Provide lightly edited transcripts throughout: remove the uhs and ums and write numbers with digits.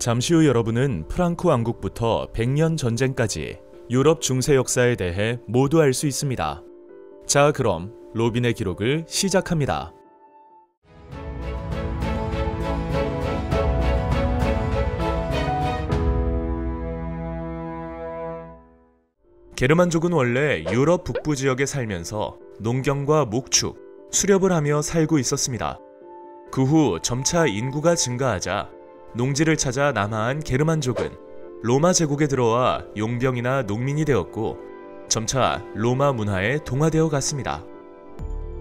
잠시 후 여러분은 프랑크 왕국부터 100년 전쟁까지 유럽 중세 역사에 대해 모두 알 수 있습니다. 자, 그럼 로빈의 기록을 시작합니다. 게르만족은 원래 유럽 북부 지역에 살면서 농경과 목축, 수렵을 하며 살고 있었습니다. 그 후 점차 인구가 증가하자 농지를 찾아 남하한 게르만족은 로마 제국에 들어와 용병이나 농민이 되었고 점차 로마 문화에 동화되어 갔습니다.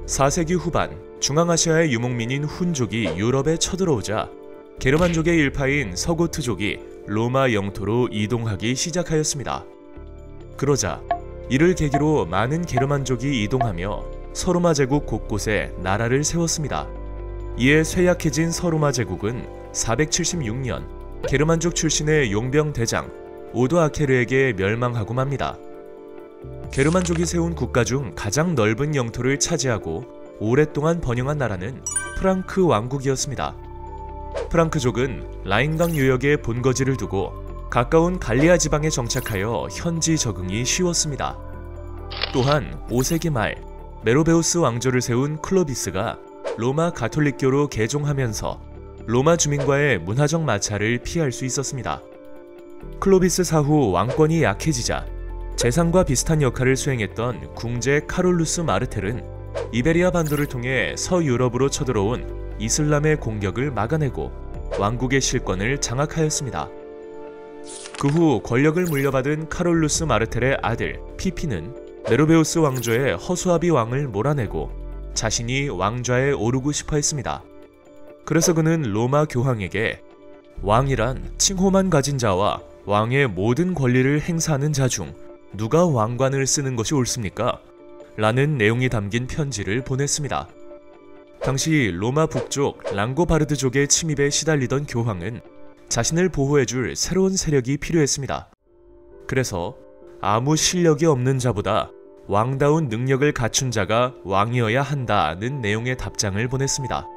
4세기 후반 중앙아시아의 유목민인 훈족이 유럽에 쳐들어오자 게르만족의 일파인 서고트족이 로마 영토로 이동하기 시작하였습니다. 그러자 이를 계기로 많은 게르만족이 이동하며 서로마 제국 곳곳에 나라를 세웠습니다. 이에 쇠약해진 서로마 제국은 476년 게르만족 출신의 용병 대장 오도아케르에게 멸망하고 맙니다. 게르만족이 세운 국가 중 가장 넓은 영토를 차지하고 오랫동안 번영한 나라는 프랑크 왕국이었습니다. 프랑크족은 라인강 유역에 본거지를 두고 가까운 갈리아 지방에 정착하여 현지 적응이 쉬웠습니다. 또한 5세기 말 메로베우스 왕조를 세운 클로비스가 로마 가톨릭교로 개종하면서 로마 주민과의 문화적 마찰을 피할 수 있었습니다. 클로비스 사후 왕권이 약해지자 재상과 비슷한 역할을 수행했던 궁제 카롤루스 마르텔은 이베리아 반도를 통해 서유럽으로 쳐들어온 이슬람의 공격을 막아내고 왕국의 실권을 장악하였습니다. 그 후 권력을 물려받은 카롤루스 마르텔의 아들 피피는 메로베우스 왕조의 허수아비 왕을 몰아내고 자신이 왕좌에 오르고 싶어 했습니다. 그래서 그는 로마 교황에게 왕이란 칭호만 가진 자와 왕의 모든 권리를 행사하는 자 중 누가 왕관을 쓰는 것이 옳습니까? 라는 내용이 담긴 편지를 보냈습니다. 당시 로마 북쪽 랑고바르드족의 침입에 시달리던 교황은 자신을 보호해줄 새로운 세력이 필요했습니다. 그래서 아무 실력이 없는 자보다 왕다운 능력을 갖춘 자가 왕이어야 한다는 내용의 답장을 보냈습니다.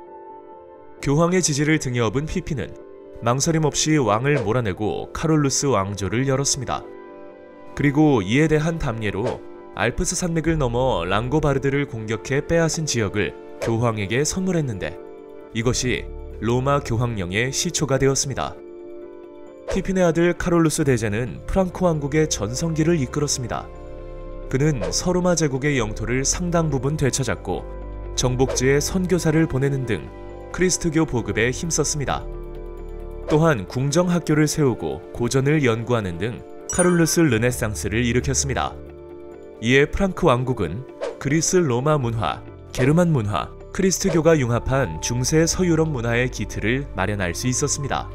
교황의 지지를 등에 업은 피피는 망설임 없이 왕을 몰아내고 카롤루스 왕조를 열었습니다. 그리고 이에 대한 답례로 알프스 산맥을 넘어 랑고바르드를 공격해 빼앗은 지역을 교황에게 선물했는데 이것이 로마 교황령의 시초가 되었습니다. 피핀의 아들 카롤루스 대제는 프랑크 왕국의 전성기를 이끌었습니다. 그는 서로마 제국의 영토를 상당 부분 되찾았고 정복지에 선교사를 보내는 등 크리스트교 보급에 힘썼습니다. 또한 궁정학교를 세우고 고전을 연구하는 등 카롤루스 르네상스를 일으켰습니다. 이에 프랑크 왕국은 그리스 로마 문화, 게르만 문화, 크리스트교가 융합한 중세 서유럽 문화의 기틀을 마련할 수 있었습니다.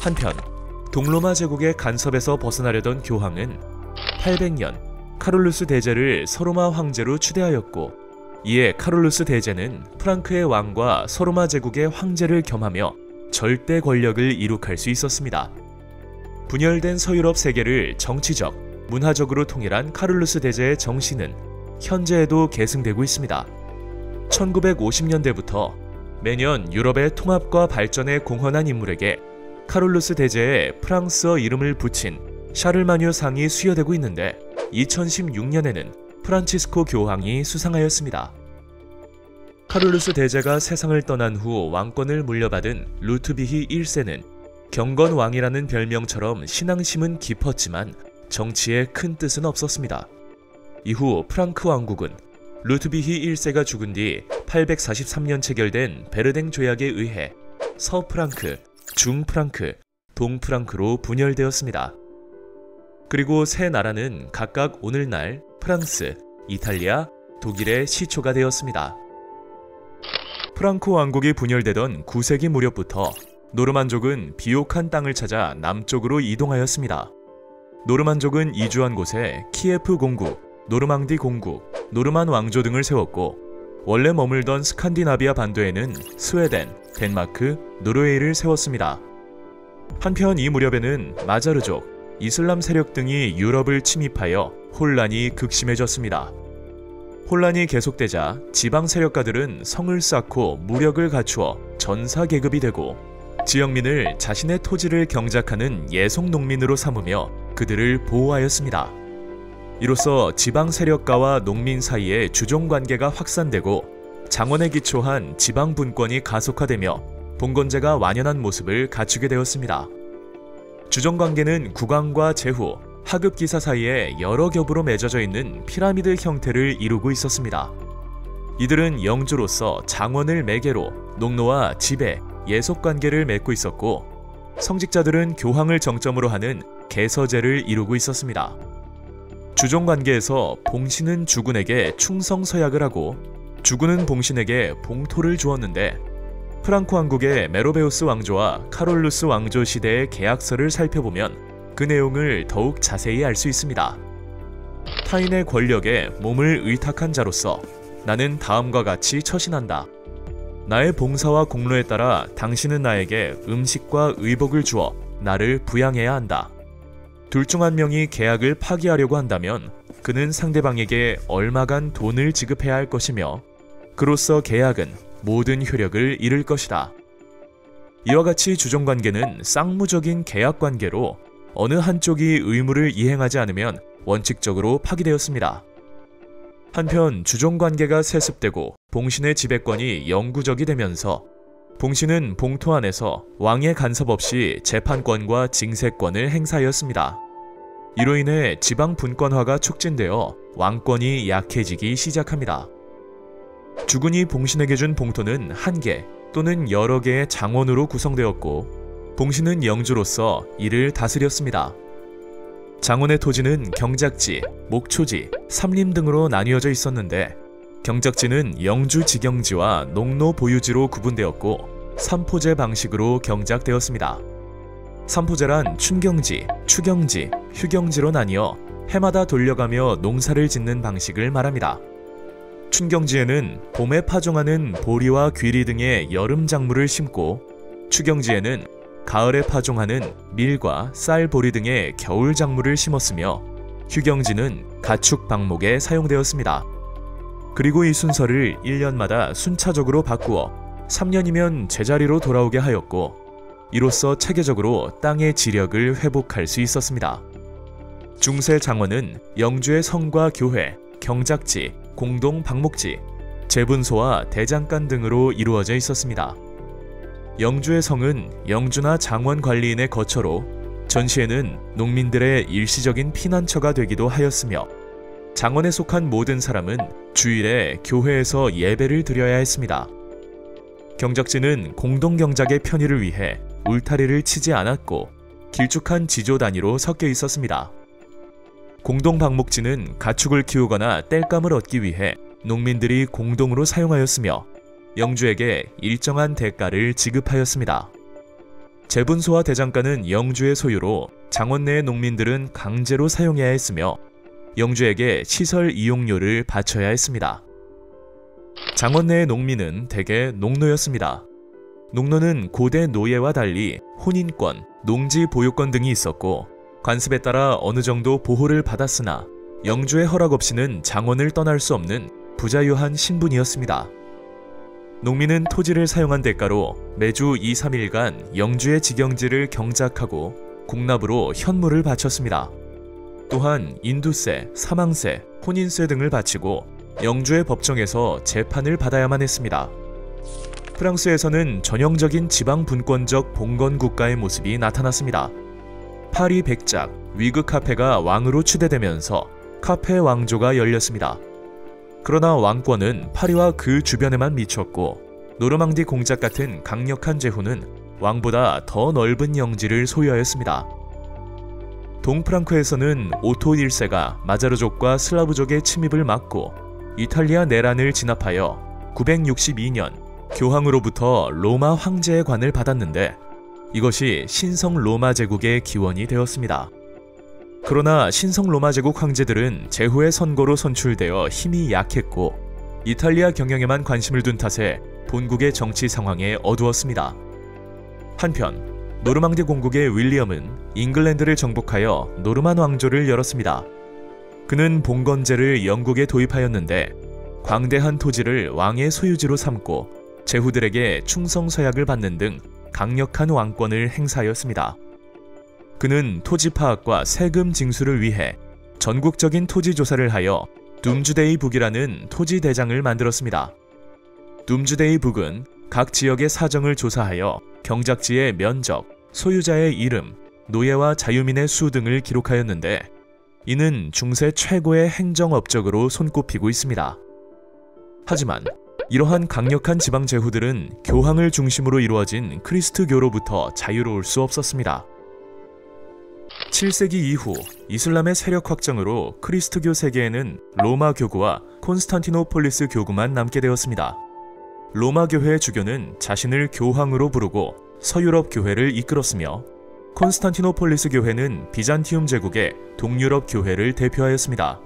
한편 동로마 제국의 간섭에서 벗어나려던 교황은 800년 카롤루스 대제를 서로마 황제로 추대하였고 이에 카롤루스 대제는 프랑크의 왕과 서로마 제국의 황제를 겸하며 절대 권력을 이룩할 수 있었습니다. 분열된 서유럽 세계를 정치적, 문화적으로 통일한 카롤루스 대제의 정신은 현재에도 계승되고 있습니다. 1950년대부터 매년 유럽의 통합과 발전에 공헌한 인물에게 카롤루스 대제의 프랑스어 이름을 붙인 샤를마뉴 상이 수여되고 있는데 2016년에는 프란치스코 교황이 수상하였습니다. 카롤루스 대제가 세상을 떠난 후 왕권을 물려받은 루트비히 1세는 경건 왕이라는 별명처럼 신앙심은 깊었지만 정치에 큰 뜻은 없었습니다. 이후 프랑크 왕국은 루트비히 1세가 죽은 뒤 843년 체결된 베르댕 조약에 의해 서프랑크, 중프랑크, 동프랑크로 분열되었습니다. 그리고 세 나라는 각각 오늘날 프랑스, 이탈리아, 독일의 시초가 되었습니다. 프랑크 왕국이 분열되던 9세기 무렵부터 노르만족은 비옥한 땅을 찾아 남쪽으로 이동하였습니다. 노르만족은 이주한 곳에 키예프 공국, 노르망디 공국, 노르만 왕조 등을 세웠고 원래 머물던 스칸디나비아 반도에는 스웨덴, 덴마크, 노르웨이를 세웠습니다. 한편 이 무렵에는 마자르족, 이슬람 세력 등이 유럽을 침입하여 혼란이 극심해졌습니다. 혼란이 계속되자 지방 세력가들은 성을 쌓고 무력을 갖추어 전사 계급이 되고 지역민을 자신의 토지를 경작하는 예속 농민으로 삼으며 그들을 보호하였습니다. 이로써 지방 세력가와 농민 사이의 주종 관계가 확산되고 장원에 기초한 지방 분권이 가속화되며 봉건제가 완연한 모습을 갖추게 되었습니다. 주종 관계는 국왕과 제후, 하급 기사 사이에 여러 겹으로 맺어져 있는 피라미드 형태를 이루고 있었습니다. 이들은 영주로서 장원을 매개로 농노와 지배, 예속 관계를 맺고 있었고, 성직자들은 교황을 정점으로 하는 개서제를 이루고 있었습니다. 주종 관계에서 봉신은 주군에게 충성 서약을 하고 주군은 봉신에게 봉토를 주었는데, 프랑코 왕국의 메로베우스 왕조와 카롤루스 왕조 시대의 계약서를 살펴보면 그 내용을 더욱 자세히 알 수 있습니다. 타인의 권력에 몸을 의탁한 자로서 나는 다음과 같이 처신한다. 나의 봉사와 공로에 따라 당신은 나에게 음식과 의복을 주어 나를 부양해야 한다. 둘 중 한 명이 계약을 파기하려고 한다면 그는 상대방에게 얼마간 돈을 지급해야 할 것이며, 그로써 계약은 모든 효력을 잃을 것이다. 이와 같이 주종관계는 쌍무적인 계약관계로 어느 한쪽이 의무를 이행하지 않으면 원칙적으로 파기되었습니다. 한편 주종관계가 세습되고 봉신의 지배권이 영구적이 되면서 봉신은 봉토 안에서 왕의 간섭 없이 재판권과 징세권을 행사하였습니다. 이로 인해 지방 분권화가 촉진되어 왕권이 약해지기 시작합니다. 주군이 봉신에게 준 봉토는 한 개 또는 여러 개의 장원으로 구성되었고, 봉신은 영주로서 이를 다스렸습니다. 장원의 토지는 경작지, 목초지, 삼림 등으로 나뉘어져 있었는데, 경작지는 영주 직영지와 농노 보유지로 구분되었고 삼포제 방식으로 경작되었습니다. 삼포제란 춘경지, 추경지, 휴경지로 나뉘어 해마다 돌려가며 농사를 짓는 방식을 말합니다. 춘경지에는 봄에 파종하는 보리와 귀리 등의 여름 작물을 심고, 추경지에는 가을에 파종하는 밀과 쌀, 보리 등의 겨울 작물을 심었으며, 휴경지는 가축 방목에 사용되었습니다. 그리고 이 순서를 1년마다 순차적으로 바꾸어 3년이면 제자리로 돌아오게 하였고, 이로써 체계적으로 땅의 지력을 회복할 수 있었습니다. 중세 장원은 영주의 성과 교회, 경작지, 공동 방목지, 제분소와 대장간 등으로 이루어져 있었습니다. 영주의 성은 영주나 장원 관리인의 거처로 전시에는 농민들의 일시적인 피난처가 되기도 하였으며, 장원에 속한 모든 사람은 주일에 교회에서 예배를 드려야 했습니다. 경작지는 공동경작의 편의를 위해 울타리를 치지 않았고 길쭉한 지조 단위로 섞여 있었습니다. 공동방목지는 가축을 키우거나 땔감을 얻기 위해 농민들이 공동으로 사용하였으며 영주에게 일정한 대가를 지급하였습니다. 제분소와 대장간은 영주의 소유로 장원 내의 농민들은 강제로 사용해야 했으며 영주에게 시설 이용료를 바쳐야 했습니다. 장원 내의 농민은 대개 농노였습니다. 농노는 고대 노예와 달리 혼인권, 농지 보유권 등이 있었고, 관습에 따라 어느 정도 보호를 받았으나 영주의 허락 없이는 장원을 떠날 수 없는 부자유한 신분이었습니다. 농민은 토지를 사용한 대가로 매주 2-3일간 영주의 직영지를 경작하고 공납으로 현물을 바쳤습니다. 또한 인두세, 사망세, 혼인세 등을 바치고 영주의 법정에서 재판을 받아야만 했습니다. 프랑스에서는 전형적인 지방 분권적 봉건 국가의 모습이 나타났습니다. 파리 백작, 위그 카페가 왕으로 추대되면서 카페 왕조가 열렸습니다. 그러나 왕권은 파리와 그 주변에만 미쳤고, 노르망디 공작 같은 강력한 제후는 왕보다 더 넓은 영지를 소유하였습니다. 동프랑크에서는 오토 1세가 마자르족과 슬라브족의 침입을 막고 이탈리아 내란을 진압하여 962년 교황으로부터 로마 황제의 관을 받았는데, 이것이 신성 로마 제국의 기원이 되었습니다. 그러나 신성 로마 제국 황제들은 제후의 선거로 선출되어 힘이 약했고 이탈리아 경영에만 관심을 둔 탓에 본국의 정치 상황에 어두웠습니다. 한편 노르망디 공국의 윌리엄은 잉글랜드를 정복하여 노르만 왕조를 열었습니다. 그는 봉건제를 영국에 도입하였는데 광대한 토지를 왕의 소유지로 삼고 제후들에게 충성 서약을 받는 등 강력한 왕권을 행사하였습니다. 그는 토지 파악과 세금 징수를 위해 전국적인 토지 조사를 하여 둠즈데이 북이라는 토지 대장을 만들었습니다. 둠즈데이 북은 각 지역의 사정을 조사하여 경작지의 면적, 소유자의 이름, 노예와 자유민의 수 등을 기록하였는데 이는 중세 최고의 행정업적으로 손꼽히고 있습니다. 하지만 이러한 강력한 지방 제후들은 교황을 중심으로 이루어진 크리스트교로부터 자유로울 수 없었습니다. 7세기 이후 이슬람의 세력 확장으로 크리스트교 세계에는 로마 교구와 콘스탄티노폴리스 교구만 남게 되었습니다. 로마 교회의 주교는 자신을 교황으로 부르고 서유럽 교회를 이끌었으며 콘스탄티노폴리스 교회는 비잔티움 제국의 동유럽 교회를 대표하였습니다.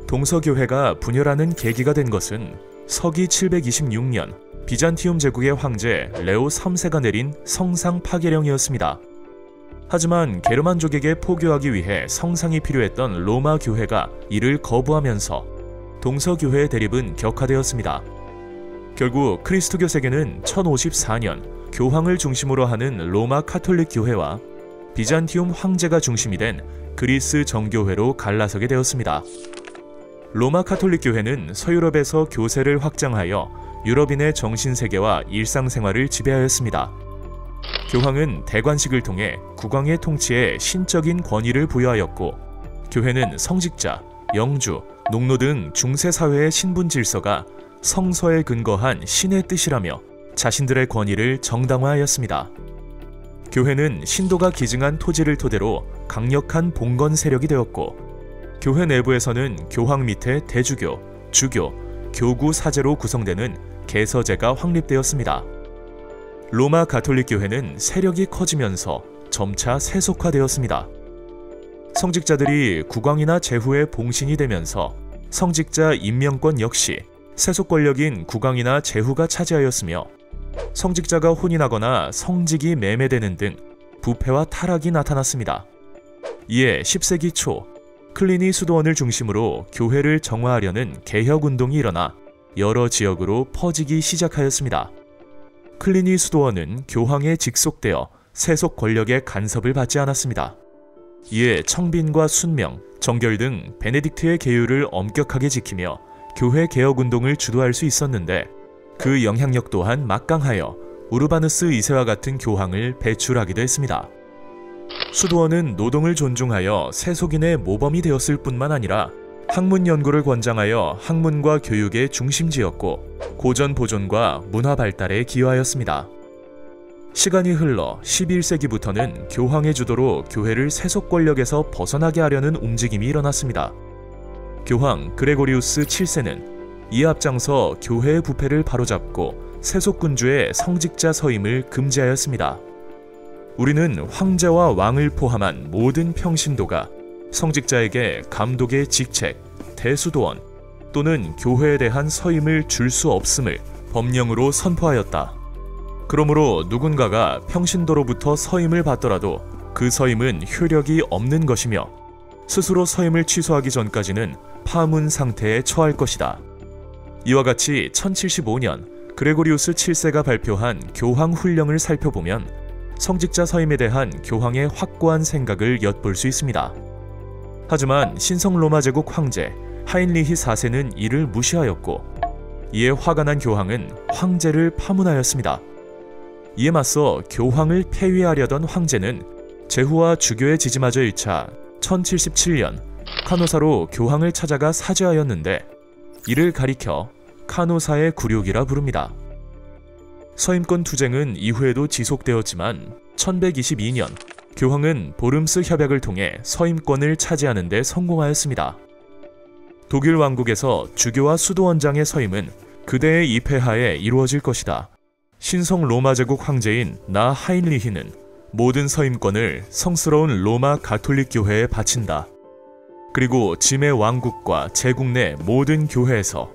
동서교회가 분열하는 계기가 된 것은 서기 726년 비잔티움 제국의 황제 레오 3세가 내린 성상 파괴령이었습니다. 하지만 게르만족에게 포교하기 위해 성상이 필요했던 로마 교회가 이를 거부하면서 동서교회의 대립은 격화되었습니다. 결국 크리스트교 세계는 1054년 교황을 중심으로 하는 로마 카톨릭 교회와 비잔티움 황제가 중심이 된 그리스 정교회로 갈라서게 되었습니다. 로마 카톨릭 교회는 서유럽에서 교세를 확장하여 유럽인의 정신세계와 일상생활을 지배하였습니다. 교황은 대관식을 통해 국왕의 통치에 신적인 권위를 부여하였고 교회는 성직자, 영주, 농노 등 중세사회의 신분 질서가 성서에 근거한 신의 뜻이라며 자신들의 권위를 정당화하였습니다. 교회는 신도가 기증한 토지를 토대로 강력한 봉건 세력이 되었고 교회 내부에서는 교황 밑에 대주교, 주교, 교구 사제로 구성되는 개서제가 확립되었습니다. 로마 가톨릭 교회는 세력이 커지면서 점차 세속화되었습니다. 성직자들이 국왕이나 제후의 봉신이 되면서 성직자 임명권 역시 세속 권력인 국왕이나 제후가 차지하였으며 성직자가 혼인하거나 성직이 매매되는 등 부패와 타락이 나타났습니다. 이에 10세기 초 클리니 수도원을 중심으로 교회를 정화하려는 개혁운동이 일어나 여러 지역으로 퍼지기 시작하였습니다. 클리니 수도원은 교황에 직속되어 세속 권력의 간섭을 받지 않았습니다. 이에 청빈과 순명, 정결 등 베네딕트의 계율을 엄격하게 지키며 교회 개혁운동을 주도할 수 있었는데 그 영향력 또한 막강하여 우르바누스 2세와 같은 교황을 배출하기도 했습니다. 수도원은 노동을 존중하여 세속인의 모범이 되었을 뿐만 아니라 학문 연구를 권장하여 학문과 교육의 중심지였고 고전 보존과 문화 발달에 기여하였습니다. 시간이 흘러 11세기부터는 교황의 주도로 교회를 세속 권력에서 벗어나게 하려는 움직임이 일어났습니다. 교황 그레고리우스 7세는 이에 앞장서 교회의 부패를 바로잡고 세속군주의 성직자 서임을 금지하였습니다. 우리는 황제와 왕을 포함한 모든 평신도가 성직자에게 감독의 직책, 대수도원 또는 교회에 대한 서임을 줄 수 없음을 법령으로 선포하였다. 그러므로 누군가가 평신도로부터 서임을 받더라도 그 서임은 효력이 없는 것이며 스스로 서임을 취소하기 전까지는 파문 상태에 처할 것이다. 이와 같이 1075년 그레고리우스 7세가 발표한 교황 훈령을 살펴보면 성직자 서임에 대한 교황의 확고한 생각을 엿볼 수 있습니다. 하지만 신성 로마 제국 황제 하인리히 4세는 이를 무시하였고 이에 화가 난 교황은 황제를 파문하였습니다. 이에 맞서 교황을 폐위하려던 황제는 제후와 주교의 지지마저 잃자 1077년 카노사로 교황을 찾아가 사죄하였는데 이를 가리켜 카노사의 굴욕이라 부릅니다. 서임권 투쟁은 이후에도 지속되었지만 1122년 교황은 보름스 협약을 통해 서임권을 차지하는 데 성공하였습니다. 독일 왕국에서 주교와 수도원장의 서임은 그대의 입회하에 이루어질 것이다. 신성 로마 제국 황제인 나 하인리히는 모든 서임권을 성스러운 로마 가톨릭 교회에 바친다. 그리고 짐의 왕국과 제국 내 모든 교회에서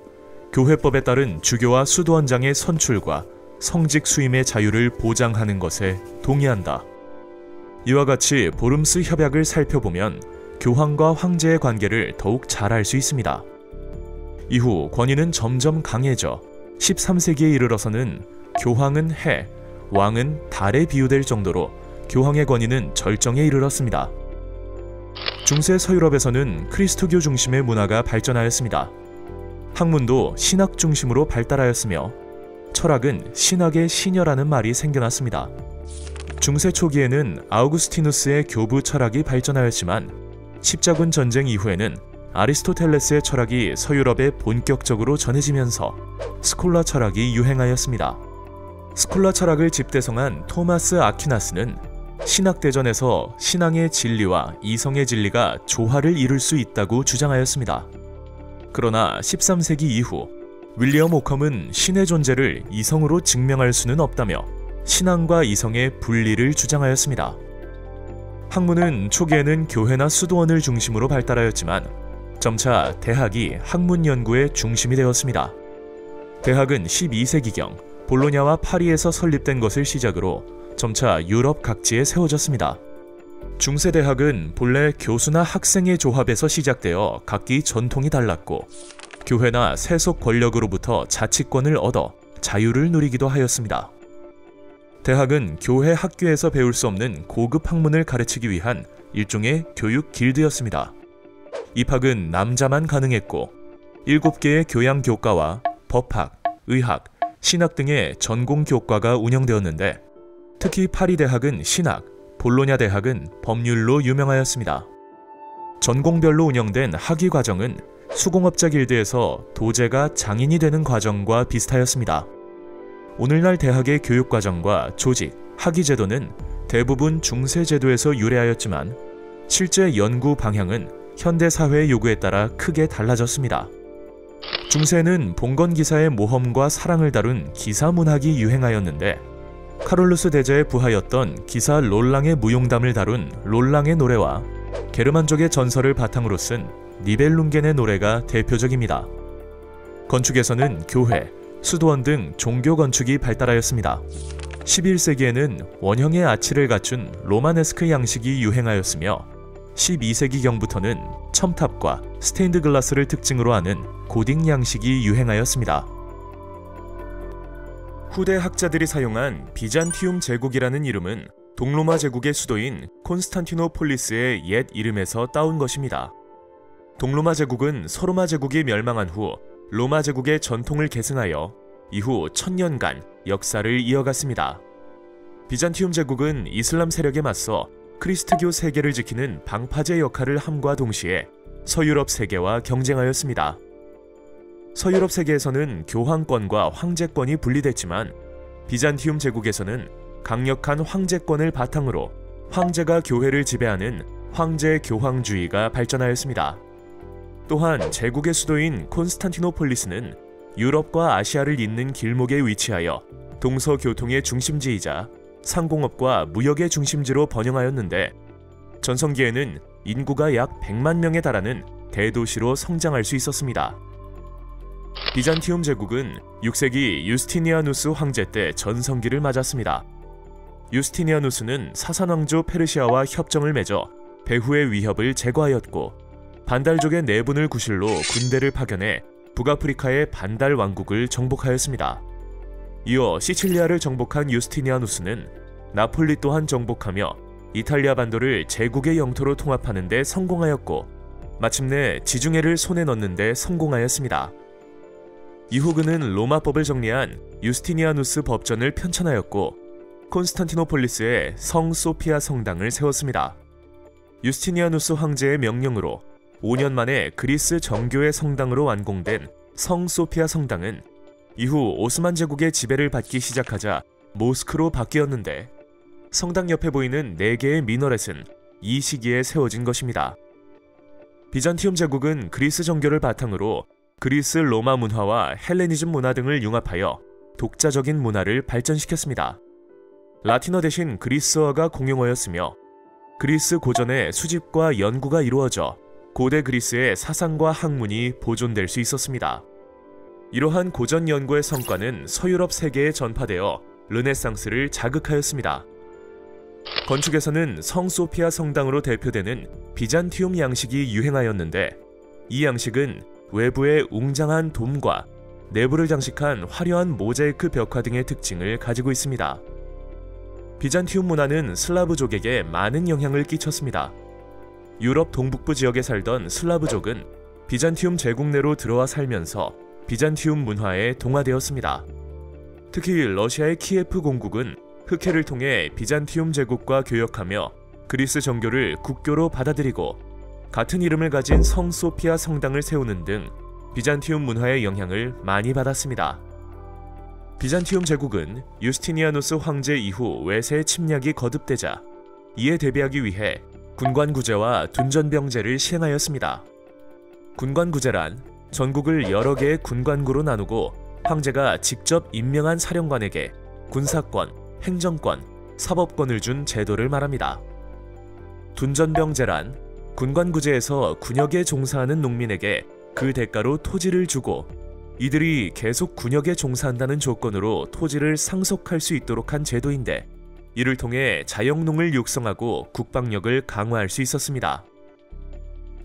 교회법에 따른 주교와 수도원장의 선출과 성직 수임의 자유를 보장하는 것에 동의한다. 이와 같이 보름스 협약을 살펴보면 교황과 황제의 관계를 더욱 잘 알 수 있습니다. 이후 권위는 점점 강해져 13세기에 이르러서는 교황은 해, 왕은 달에 비유될 정도로 교황의 권위는 절정에 이르렀습니다. 중세 서유럽에서는 그리스도교 중심의 문화가 발전하였습니다. 학문도 신학 중심으로 발달하였으며 철학은 신학의 시녀라는 말이 생겨났습니다. 중세 초기에는 아우구스티누스의 교부 철학이 발전하였지만 십자군 전쟁 이후에는 아리스토텔레스의 철학이 서유럽에 본격적으로 전해지면서 스콜라 철학이 유행하였습니다. 스콜라 철학을 집대성한 토마스 아퀴나스는 신학대전에서 신앙의 진리와 이성의 진리가 조화를 이룰 수 있다고 주장하였습니다. 그러나 13세기 이후 윌리엄 오컴은 신의 존재를 이성으로 증명할 수는 없다며 신앙과 이성의 분리를 주장하였습니다. 학문은 초기에는 교회나 수도원을 중심으로 발달하였지만 점차 대학이 학문 연구의 중심이 되었습니다. 대학은 12세기경 볼로냐와 파리에서 설립된 것을 시작으로 점차 유럽 각지에 세워졌습니다. 중세대학은 본래 교수나 학생의 조합에서 시작되어 각기 전통이 달랐고 교회나 세속 권력으로부터 자치권을 얻어 자유를 누리기도 하였습니다. 대학은 교회 학교에서 배울 수 없는 고급 학문을 가르치기 위한 일종의 교육 길드였습니다. 입학은 남자만 가능했고 7개의 교양 교과와 법학, 의학, 신학 등의 전공 교과가 운영되었는데 특히 파리 대학은 신학, 볼로냐 대학은 법률로 유명하였습니다. 전공별로 운영된 학위 과정은 수공업자 길드에서 도제가 장인이 되는 과정과 비슷하였습니다. 오늘날 대학의 교육 과정과 조직, 학위 제도는 대부분 중세 제도에서 유래하였지만 실제 연구 방향은 현대 사회의 요구에 따라 크게 달라졌습니다. 중세는 봉건 기사의 모험과 사랑을 다룬 기사 문학이 유행하였는데 카롤루스 대제의 부하였던 기사 롤랑의 무용담을 다룬 롤랑의 노래와 게르만족의 전설을 바탕으로 쓴 니벨룽겐의 노래가 대표적입니다. 건축에서는 교회, 수도원 등 종교 건축이 발달하였습니다. 11세기에는 원형의 아치를 갖춘 로마네스크 양식이 유행하였으며 12세기경부터는 첨탑과 스테인드 글라스를 특징으로 하는 고딕 양식이 유행하였습니다. 후대 학자들이 사용한 비잔티움 제국이라는 이름은 동로마 제국의 수도인 콘스탄티노폴리스의 옛 이름에서 따온 것입니다. 동로마 제국은 서로마 제국이 멸망한 후 로마 제국의 전통을 계승하여 이후 1000년간 역사를 이어갔습니다. 비잔티움 제국은 이슬람 세력에 맞서 크리스트교 세계를 지키는 방파제 역할을 함과 동시에 서유럽 세계와 경쟁하였습니다. 서유럽 세계에서는 교황권과 황제권이 분리됐지만 비잔티움 제국에서는 강력한 황제권을 바탕으로 황제가 교회를 지배하는 황제 교황주의가 발전하였습니다. 또한 제국의 수도인 콘스탄티노폴리스는 유럽과 아시아를 잇는 길목에 위치하여 동서교통의 중심지이자 상공업과 무역의 중심지로 번영하였는데 전성기에는 인구가 약 100만 명에 달하는 대도시로 성장할 수 있었습니다. 비잔티움 제국은 6세기 유스티니아누스 황제 때 전성기를 맞았습니다. 유스티니아누스는 사산왕조 페르시아와 협정을 맺어 배후의 위협을 제거하였고 반달족의 내분을 구실로 군대를 파견해 북아프리카의 반달 왕국을 정복하였습니다. 이어 시칠리아를 정복한 유스티니아누스는 나폴리 또한 정복하며 이탈리아 반도를 제국의 영토로 통합하는 데 성공하였고 마침내 지중해를 손에 넣는 데 성공하였습니다. 이후 그는 로마법을 정리한 유스티니아누스 법전을 편찬하였고 콘스탄티노폴리스에 성 소피아 성당을 세웠습니다. 유스티니아누스 황제의 명령으로 5년 만에 그리스 정교의 성당으로 완공된 성 소피아 성당은 이후 오스만 제국의 지배를 받기 시작하자 모스크로 바뀌었는데 성당 옆에 보이는 4개의 미너렛은 이 시기에 세워진 것입니다. 비잔티움 제국은 그리스 정교를 바탕으로 그리스 로마 문화와 헬레니즘 문화 등을 융합하여 독자적인 문화를 발전시켰습니다. 라틴어 대신 그리스어가 공용어였으며 그리스 고전의 수집과 연구가 이루어져 고대 그리스의 사상과 학문이 보존될 수 있었습니다. 이러한 고전 연구의 성과는 서유럽 세계에 전파되어 르네상스를 자극하였습니다. 건축에서는 성 소피아 성당으로 대표되는 비잔티움 양식이 유행하였는데 이 양식은 외부의 웅장한 돔과 내부를 장식한 화려한 모자이크 벽화 등의 특징을 가지고 있습니다. 비잔티움 문화는 슬라브족에게 많은 영향을 끼쳤습니다. 유럽 동북부 지역에 살던 슬라브족은 비잔티움 제국 내로 들어와 살면서 비잔티움 문화에 동화되었습니다. 특히 러시아의 키예프 공국은 흑해를 통해 비잔티움 제국과 교역하며 그리스 정교를 국교로 받아들이고 같은 이름을 가진 성 소피아 성당을 세우는 등 비잔티움 문화의 영향을 많이 받았습니다. 비잔티움 제국은 유스티니아누스 황제 이후 외세 침략이 거듭되자 이에 대비하기 위해 군관구제와 둔전병제를 시행하였습니다. 군관구제란 전국을 여러 개의 군관구로 나누고 황제가 직접 임명한 사령관에게 군사권, 행정권, 사법권을 준 제도를 말합니다. 둔전병제란 군관구제에서 군역에 종사하는 농민에게 그 대가로 토지를 주고 이들이 계속 군역에 종사한다는 조건으로 토지를 상속할 수 있도록 한 제도인데 이를 통해 자영농을 육성하고 국방력을 강화할 수 있었습니다.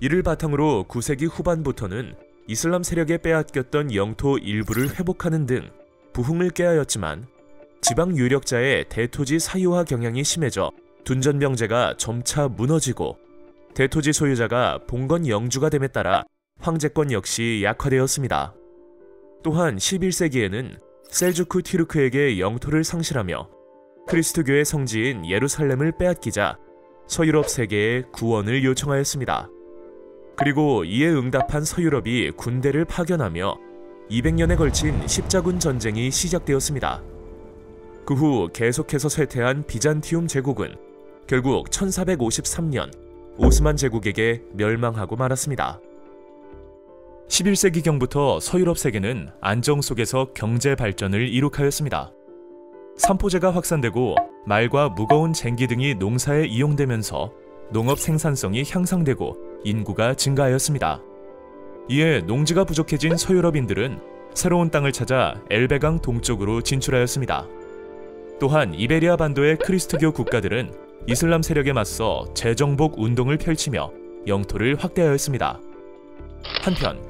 이를 바탕으로 9세기 후반부터는 이슬람 세력에 빼앗겼던 영토 일부를 회복하는 등 부흥을 꾀하였지만 지방 유력자의 대토지 사유화 경향이 심해져 둔전병제가 점차 무너지고 대토지 소유자가 봉건 영주가 됨에 따라 황제권 역시 약화되었습니다. 또한 11세기에는 셀주크 튀르크에게 영토를 상실하며 크리스트교의 성지인 예루살렘을 빼앗기자 서유럽 세계에 구원을 요청하였습니다. 그리고 이에 응답한 서유럽이 군대를 파견하며 200년에 걸친 십자군 전쟁이 시작되었습니다. 그 후 계속해서 쇠퇴한 비잔티움 제국은 결국 1453년 오스만 제국에게 멸망하고 말았습니다. 11세기경부터 서유럽 세계는 안정 속에서 경제 발전을 이룩하였습니다. 삼포제가 확산되고 말과 무거운 쟁기 등이 농사에 이용되면서 농업 생산성이 향상되고 인구가 증가하였습니다. 이에 농지가 부족해진 서유럽인들은 새로운 땅을 찾아 엘베강 동쪽으로 진출하였습니다. 또한 이베리아 반도의 크리스트교 국가들은 이슬람 세력에 맞서 재정복 운동을 펼치며 영토를 확대하였습니다. 한편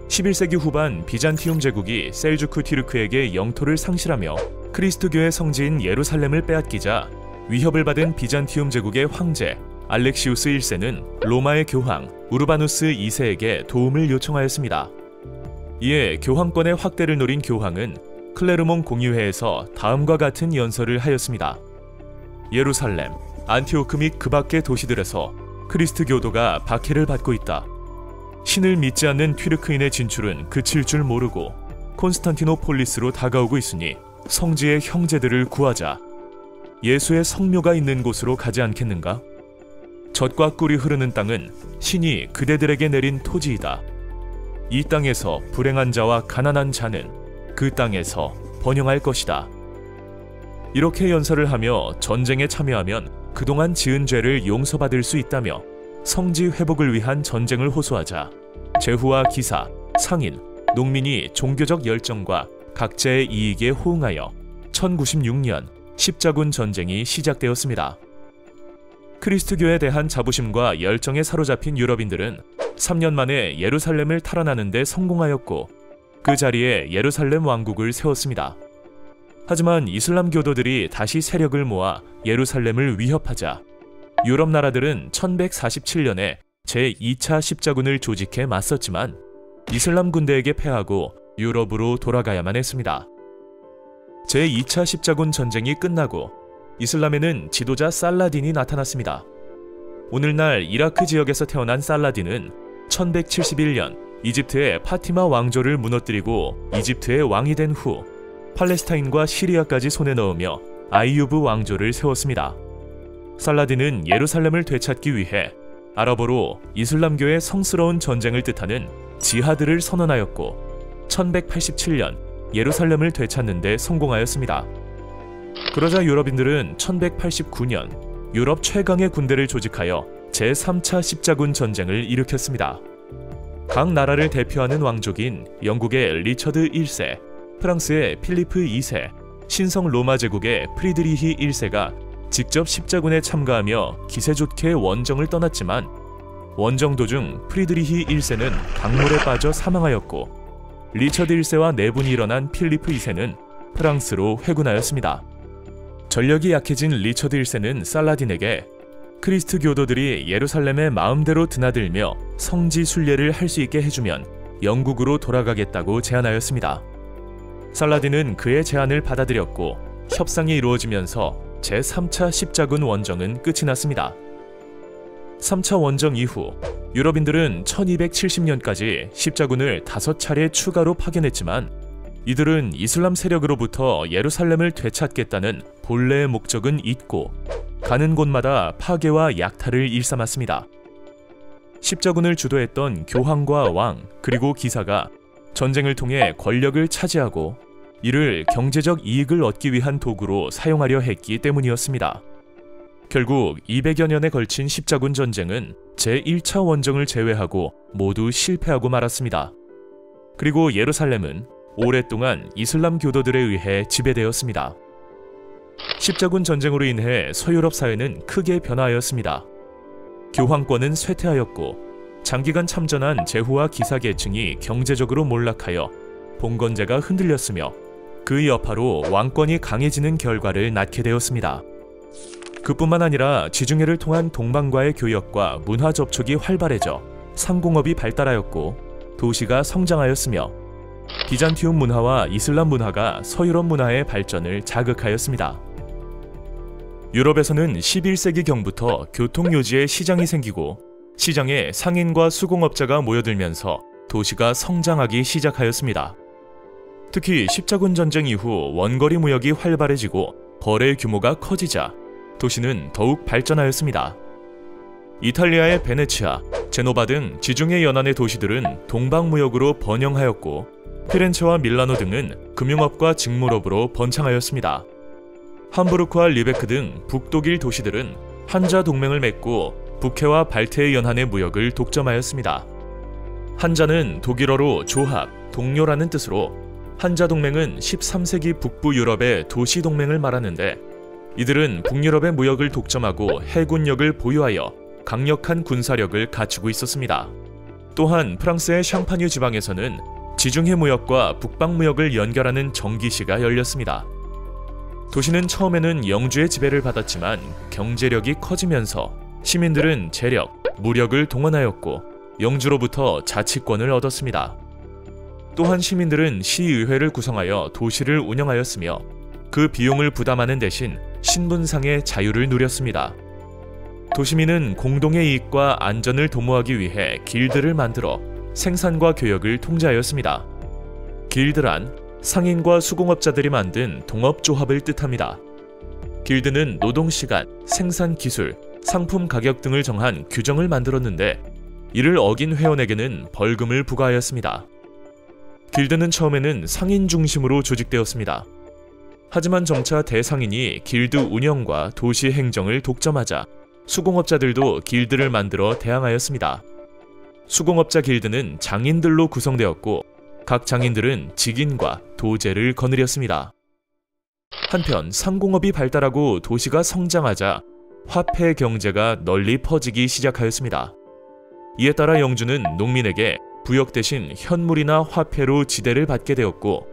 11세기 후반 비잔티움 제국이 셀주크 튀르크에게 영토를 상실하며 크리스트교의 성지인 예루살렘을 빼앗기자 위협을 받은 비잔티움 제국의 황제 알렉시우스 1세는 로마의 교황 우르바누스 2세에게 도움을 요청하였습니다. 이에 교황권의 확대를 노린 교황은 클레르몬 공의회에서 다음과 같은 연설을 하였습니다. 예루살렘, 안티오크 및 그 밖의 도시들에서 크리스트교도가 박해를 받고 있다. 신을 믿지 않는 튀르크인의 진출은 그칠 줄 모르고 콘스탄티노폴리스로 다가오고 있으니 성지의 형제들을 구하자. 예수의 성묘가 있는 곳으로 가지 않겠는가? 젖과 꿀이 흐르는 땅은 신이 그대들에게 내린 토지이다. 이 땅에서 불행한 자와 가난한 자는 그 땅에서 번영할 것이다. 이렇게 연설을 하며 전쟁에 참여하면 그동안 지은 죄를 용서받을 수 있다며 성지 회복을 위한 전쟁을 호소하자 제후와 기사, 상인, 농민이 종교적 열정과 각자의 이익에 호응하여 1096년 십자군 전쟁이 시작되었습니다. 크리스트교에 대한 자부심과 열정에 사로잡힌 유럽인들은 3년 만에 예루살렘을 탈환하는 데 성공하였고 그 자리에 예루살렘 왕국을 세웠습니다. 하지만 이슬람 교도들이 다시 세력을 모아 예루살렘을 위협하자 유럽 나라들은 1147년에 제2차 십자군을 조직해 맞섰지만 이슬람 군대에게 패하고 유럽으로 돌아가야만 했습니다. 제2차 십자군 전쟁이 끝나고 이슬람에는 지도자 살라딘이 나타났습니다. 오늘날 이라크 지역에서 태어난 살라딘은 1171년 이집트의 파티마 왕조를 무너뜨리고 이집트의 왕이 된 후 팔레스타인과 시리아까지 손에 넣으며 아이유브 왕조를 세웠습니다. 살라딘은 예루살렘을 되찾기 위해 아랍어로 이슬람교의 성스러운 전쟁을 뜻하는 지하드를 선언하였고 1187년 예루살렘을 되찾는 데 성공하였습니다. 그러자 유럽인들은 1189년 유럽 최강의 군대를 조직하여 제3차 십자군 전쟁을 일으켰습니다. 각 나라를 대표하는 왕족인 영국의 리처드 1세, 프랑스의 필리프 2세, 신성 로마 제국의 프리드리히 1세가 직접 십자군에 참가하며 기세 좋게 원정을 떠났지만 원정 도중 프리드리히 1세는 강물에 빠져 사망하였고 리처드 1세와 내분이 일어난 필리프 2세는 프랑스로 회군하였습니다. 전력이 약해진 리처드 1세는 살라딘에게 크리스트 교도들이 예루살렘에 마음대로 드나들며 성지 순례를 할 수 있게 해주면 영국으로 돌아가겠다고 제안하였습니다. 살라딘은 그의 제안을 받아들였고 협상이 이루어지면서 제3차 십자군 원정은 끝이 났습니다. 3차 원정 이후 유럽인들은 1270년까지 십자군을 5차례 추가로 파견했지만 이들은 이슬람 세력으로부터 예루살렘을 되찾겠다는 본래의 목적은 잊고 가는 곳마다 파괴와 약탈을 일삼았습니다. 십자군을 주도했던 교황과 왕 그리고 기사가 전쟁을 통해 권력을 차지하고 이를 경제적 이익을 얻기 위한 도구로 사용하려 했기 때문이었습니다. 결국 200여 년에 걸친 십자군 전쟁은 제1차 원정을 제외하고 모두 실패하고 말았습니다. 그리고 예루살렘은 오랫동안 이슬람 교도들에 의해 지배되었습니다. 십자군 전쟁으로 인해 서유럽 사회는 크게 변화하였습니다. 교황권은 쇠퇴하였고 장기간 참전한 제후와 기사 계층이 경제적으로 몰락하여 봉건제가 흔들렸으며 그 여파로 왕권이 강해지는 결과를 낳게 되었습니다. 그뿐만 아니라 지중해를 통한 동방과의 교역과 문화 접촉이 활발해져 상공업이 발달하였고 도시가 성장하였으며 비잔티움 문화와 이슬람 문화가 서유럽 문화의 발전을 자극하였습니다. 유럽에서는 11세기경부터 교통요지에 시장이 생기고 시장에 상인과 수공업자가 모여들면서 도시가 성장하기 시작하였습니다. 특히 십자군 전쟁 이후 원거리 무역이 활발해지고 거래 규모가 커지자 도시는 더욱 발전하였습니다. 이탈리아의 베네치아, 제노바 등 지중해 연안의 도시들은 동방무역으로 번영하였고 피렌체와 밀라노 등은 금융업과 직물업으로 번창하였습니다. 함부르크와 리베크 등 북독일 도시들은 한자 동맹을 맺고 북해와 발트해 연안의 무역을 독점하였습니다. 한자는 독일어로 조합, 동료라는 뜻으로 한자 동맹은 13세기 북부 유럽의 도시 동맹을 말하는데 이들은 북유럽의 무역을 독점하고 해군력을 보유하여 강력한 군사력을 갖추고 있었습니다. 또한 프랑스의 샹파뉴 지방에서는 지중해 무역과 북방 무역을 연결하는 정기시가 열렸습니다. 도시는 처음에는 영주의 지배를 받았지만 경제력이 커지면서 시민들은 재력, 무력을 동원하였고 영주로부터 자치권을 얻었습니다. 또한 시민들은 시의회를 구성하여 도시를 운영하였으며 그 비용을 부담하는 대신 신분상의 자유를 누렸습니다. 도시민은 공동의 이익과 안전을 도모하기 위해 길드를 만들어 생산과 교역을 통제하였습니다. 길드란 상인과 수공업자들이 만든 동업조합을 뜻합니다. 길드는 노동시간, 생산기술, 상품 가격 등을 정한 규정을 만들었는데 이를 어긴 회원에게는 벌금을 부과하였습니다. 길드는 처음에는 상인 중심으로 조직되었습니다. 하지만 점차 대상인이 길드 운영과 도시 행정을 독점하자 수공업자들도 길드를 만들어 대항하였습니다. 수공업자 길드는 장인들로 구성되었고 각 장인들은 직인과 도제를 거느렸습니다. 한편 상공업이 발달하고 도시가 성장하자 화폐 경제가 널리 퍼지기 시작하였습니다. 이에 따라 영주는 농민에게 부역 대신 현물이나 화폐로 지대를 받게 되었고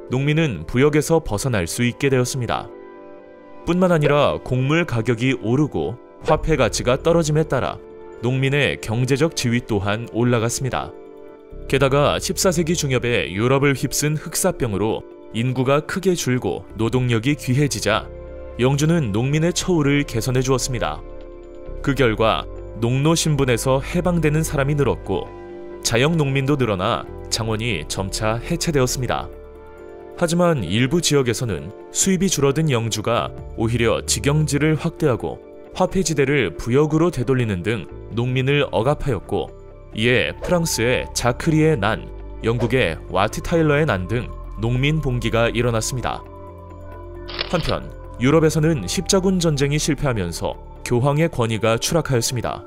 농민은 부역에서 벗어날 수 있게 되었습니다. 뿐만 아니라 곡물 가격이 오르고 화폐 가치가 떨어짐에 따라 농민의 경제적 지위 또한 올라갔습니다. 게다가 14세기 중엽에 유럽을 휩쓴 흑사병으로 인구가 크게 줄고 노동력이 귀해지자 영주는 농민의 처우를 개선해 주었습니다. 그 결과 농노 신분에서 해방되는 사람이 늘었고 자영 농민도 늘어나 장원이 점차 해체되었습니다. 하지만 일부 지역에서는 수입이 줄어든 영주가 오히려 직영지를 확대하고 화폐지대를 부역으로 되돌리는 등 농민을 억압하였고 이에 프랑스의 자크리의 난, 영국의 와트 타일러의 난 등 농민 봉기가 일어났습니다. 한편 유럽에서는 십자군 전쟁이 실패하면서 교황의 권위가 추락하였습니다.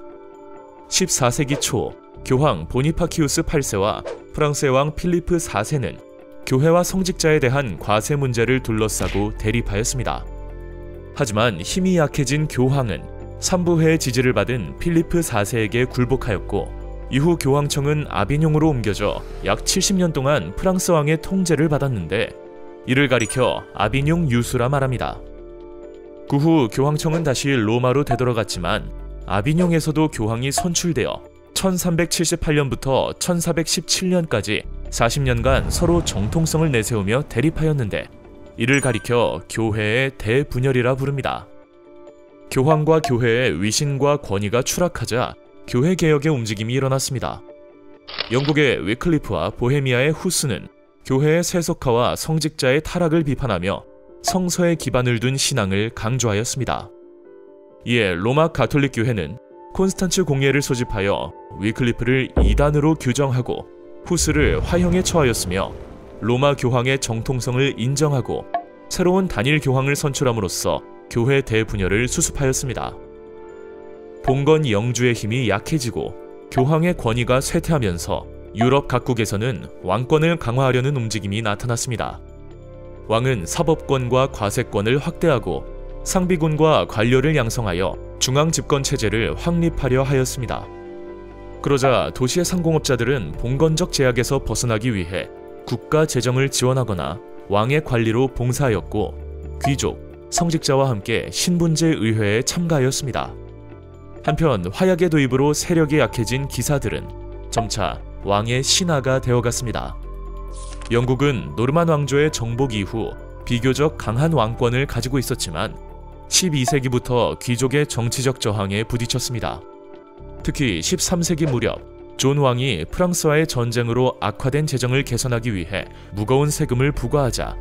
14세기 초 교황 보니파키우스 8세와 프랑스의 왕 필리프 4세는 교회와 성직자에 대한 과세 문제를 둘러싸고 대립하였습니다. 하지만 힘이 약해진 교황은 삼부회의 지지를 받은 필리프 4세에게 굴복하였고 이후 교황청은 아비뇽으로 옮겨져 약 70년 동안 프랑스 왕의 통제를 받았는데 이를 가리켜 아비뇽 유수라 말합니다. 그 후 교황청은 다시 로마로 되돌아갔지만 아비뇽에서도 교황이 선출되어 1378년부터 1417년까지 40년간 서로 정통성을 내세우며 대립하였는데, 이를 가리켜 교회의 대분열이라 부릅니다. 교황과 교회의 위신과 권위가 추락하자 교회 개혁의 움직임이 일어났습니다. 영국의 위클리프와 보헤미아의 후스는 교회의 세속화와 성직자의 타락을 비판하며 성서에 기반을 둔 신앙을 강조하였습니다. 이에 로마 가톨릭 교회는 콘스탄츠 공예를 소집하여 위클리프를 이단으로 규정하고 후스를 화형에 처하였으며, 로마 교황의 정통성을 인정하고 새로운 단일 교황을 선출함으로써 교회 대분열을 수습하였습니다. 봉건 영주의 힘이 약해지고 교황의 권위가 쇠퇴하면서 유럽 각국에서는 왕권을 강화하려는 움직임이 나타났습니다. 왕은 사법권과 과세권을 확대하고 상비군과 관료를 양성하여 중앙 집권 체제를 확립하려 하였습니다. 그러자 도시의 상공업자들은 봉건적 제약에서 벗어나기 위해 국가 재정을 지원하거나 왕의 관리로 봉사하였고, 귀족, 성직자와 함께 신분제 의회에 참가하였습니다. 한편 화약의 도입으로 세력이 약해진 기사들은 점차 왕의 신하가 되어갔습니다. 영국은 노르만 왕조의 정복 이후 비교적 강한 왕권을 가지고 있었지만 12세기부터 귀족의 정치적 저항에 부딪혔습니다. 특히 13세기 무렵 존 왕이 프랑스와의 전쟁으로 악화된 재정을 개선하기 위해 무거운 세금을 부과하자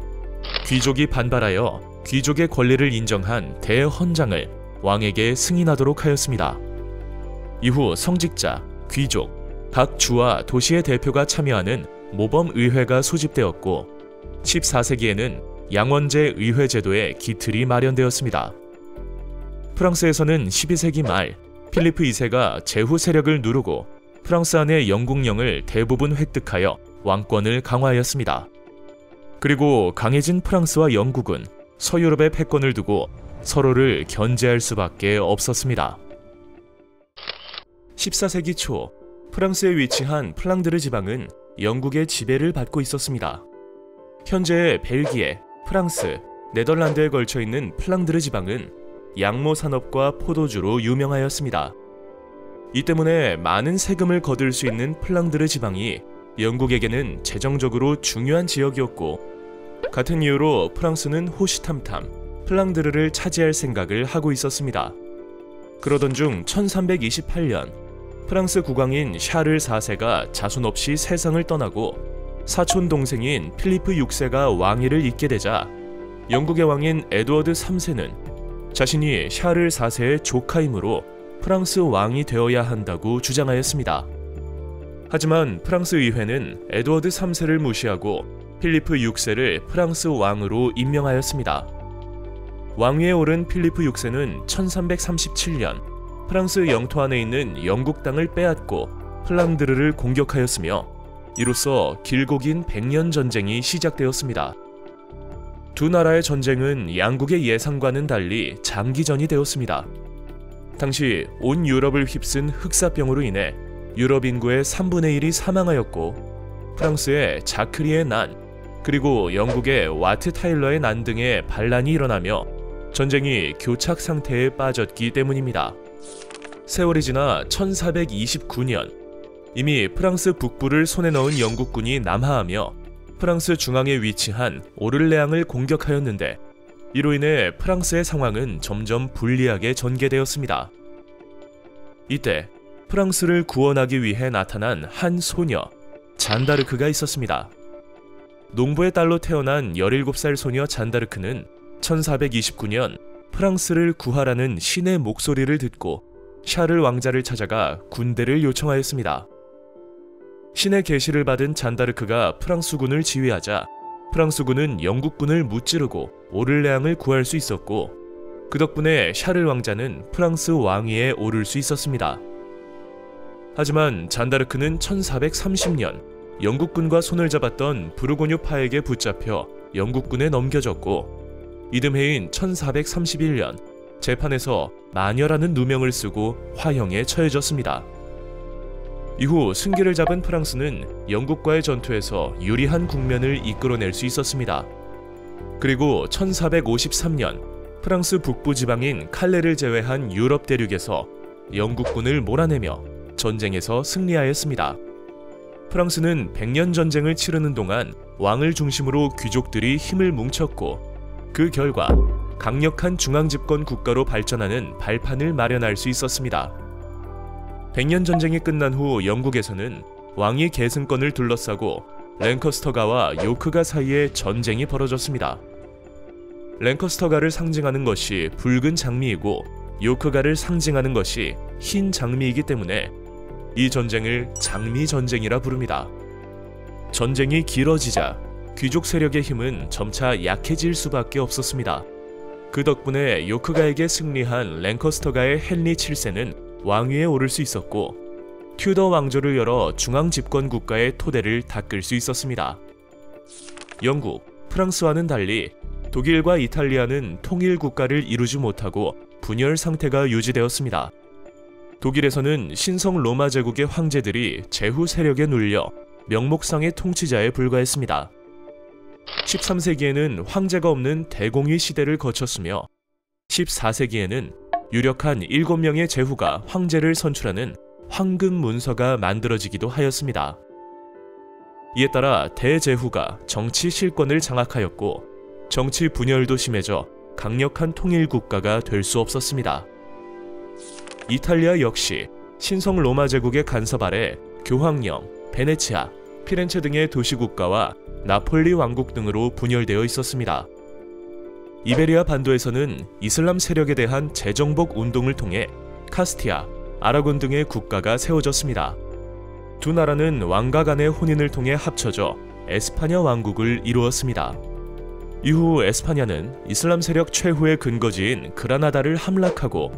귀족이 반발하여 귀족의 권리를 인정한 대헌장을 왕에게 승인하도록 하였습니다. 이후 성직자, 귀족, 각 주와 도시의 대표가 참여하는 모범의회가 소집되었고, 14세기에는 양원제 의회 제도의 기틀이 마련되었습니다. 프랑스에서는 12세기 말 필리프 2세가 제후 세력을 누르고 프랑스 안의 영국령을 대부분 획득하여 왕권을 강화하였습니다. 그리고 강해진 프랑스와 영국은 서유럽의 패권을 두고 서로를 견제할 수밖에 없었습니다. 14세기 초 프랑스에 위치한 플랑드르 지방은 영국의 지배를 받고 있었습니다. 현재의 벨기에, 프랑스, 네덜란드에 걸쳐 있는 플랑드르 지방은 양모 산업과 포도주로 유명하였습니다. 이 때문에 많은 세금을 거둘 수 있는 플랑드르 지방이 영국에게는 재정적으로 중요한 지역이었고, 같은 이유로 프랑스는 호시탐탐 플랑드르를 차지할 생각을 하고 있었습니다. 그러던 중 1328년 프랑스 국왕인 샤를 4세가 자손 없이 세상을 떠나고 사촌 동생인 필리프 6세가 왕위를 잇게 되자 영국의 왕인 에드워드 3세는 자신이 샤를 4세의 조카이므로 프랑스 왕이 되어야 한다고 주장하였습니다. 하지만 프랑스 의회는 에드워드 3세를 무시하고 필리프 6세를 프랑스 왕으로 임명하였습니다. 왕위에 오른 필리프 6세는 1337년 프랑스 영토 안에 있는 영국 땅을 빼앗고 플랑드르를 공격하였으며, 이로써 길고 긴 100년 전쟁이 시작되었습니다. 두 나라의 전쟁은 양국의 예상과는 달리 장기전이 되었습니다. 당시 온 유럽을 휩쓴 흑사병으로 인해 유럽 인구의 3분의 1이 사망하였고, 프랑스의 자크리의 난, 그리고 영국의 와트 타일러의 난 등의 반란이 일어나며 전쟁이 교착 상태에 빠졌기 때문입니다. 세월이 지나 1429년 이미 프랑스 북부를 손에 넣은 영국군이 남하하며 프랑스 중앙에 위치한 오를레앙을 공격하였는데, 이로 인해 프랑스의 상황은 점점 불리하게 전개되었습니다. 이때 프랑스를 구원하기 위해 나타난 한 소녀 잔다르크가 있었습니다. 농부의 딸로 태어난 17살 소녀 잔다르크는 1429년 프랑스를 구하라는 신의 목소리를 듣고 샤를 왕자를 찾아가 군대를 요청하였습니다. 신의 계시를 받은 잔다르크가 프랑스군을 지휘하자 프랑스군은 영국군을 무찌르고 오를레앙을 구할 수 있었고, 그 덕분에 샤를 왕자는 프랑스 왕위에 오를 수 있었습니다. 하지만 잔다르크는 1430년 영국군과 손을 잡았던 부르고뉴파에게 붙잡혀 영국군에 넘겨졌고, 이듬해인 1431년 재판에서 마녀라는 누명을 쓰고 화형에 처해졌습니다. 이후 승기를 잡은 프랑스는 영국과의 전투에서 유리한 국면을 이끌어낼 수 있었습니다. 그리고 1453년 프랑스 북부 지방인 칼레를 제외한 유럽 대륙에서 영국군을 몰아내며 전쟁에서 승리하였습니다. 프랑스는 100년 전쟁을 치르는 동안 왕을 중심으로 귀족들이 힘을 뭉쳤고 그 결과 강력한 중앙집권 국가로 발전하는 발판을 마련할 수 있었습니다. 100년 전쟁이 끝난 후 영국에서는 왕위 계승권을 둘러싸고 랭커스터가와 요크가 사이에 전쟁이 벌어졌습니다. 랭커스터가를 상징하는 것이 붉은 장미이고 요크가를 상징하는 것이 흰 장미이기 때문에 이 전쟁을 장미 전쟁이라 부릅니다. 전쟁이 길어지자 귀족 세력의 힘은 점차 약해질 수밖에 없었습니다. 그 덕분에 요크가에게 승리한 랭커스터가의 헨리 7세는 왕위에 오를 수 있었고 튜더 왕조를 열어 중앙 집권 국가의 토대를 닦을 수 있었습니다. 영국, 프랑스와는 달리 독일과 이탈리아는 통일 국가를 이루지 못하고 분열 상태가 유지되었습니다. 독일에서는 신성 로마 제국의 황제들이 제후 세력에 눌려 명목상의 통치자에 불과했습니다. 13세기에는 황제가 없는 대공의 시대를 거쳤으며 14세기에는 유력한 7명의 제후가 황제를 선출하는 황금 문서가 만들어지기도 하였습니다. 이에 따라 대제후가 정치 실권을 장악하였고 정치 분열도 심해져 강력한 통일 국가가 될 수 없었습니다. 이탈리아 역시 신성 로마 제국의 간섭 아래 교황령, 베네치아, 피렌체 등의 도시국가와 나폴리 왕국 등으로 분열되어 있었습니다. 이베리아 반도에서는 이슬람 세력에 대한 재정복 운동을 통해 카스티아, 아라곤 등의 국가가 세워졌습니다. 두 나라는 왕가 간의 혼인을 통해 합쳐져 에스파냐 왕국을 이루었습니다. 이후 에스파냐는 이슬람 세력 최후의 근거지인 그라나다를 함락하고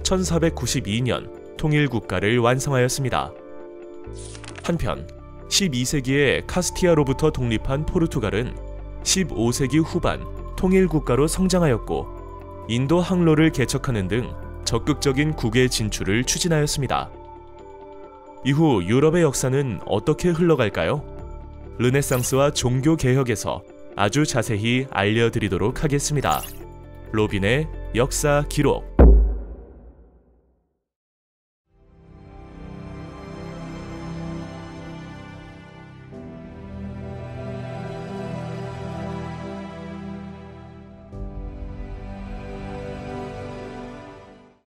1492년 통일국가를 완성하였습니다. 한편 12세기에 카스티아로부터 독립한 포르투갈은 15세기 후반 통일국가로 성장하였고 인도 항로를 개척하는 등 적극적인 국외 진출을 추진하였습니다. 이후 유럽의 역사는 어떻게 흘러갈까요? 르네상스와 종교개혁에서 아주 자세히 알려드리도록 하겠습니다. 로빈의 역사 기록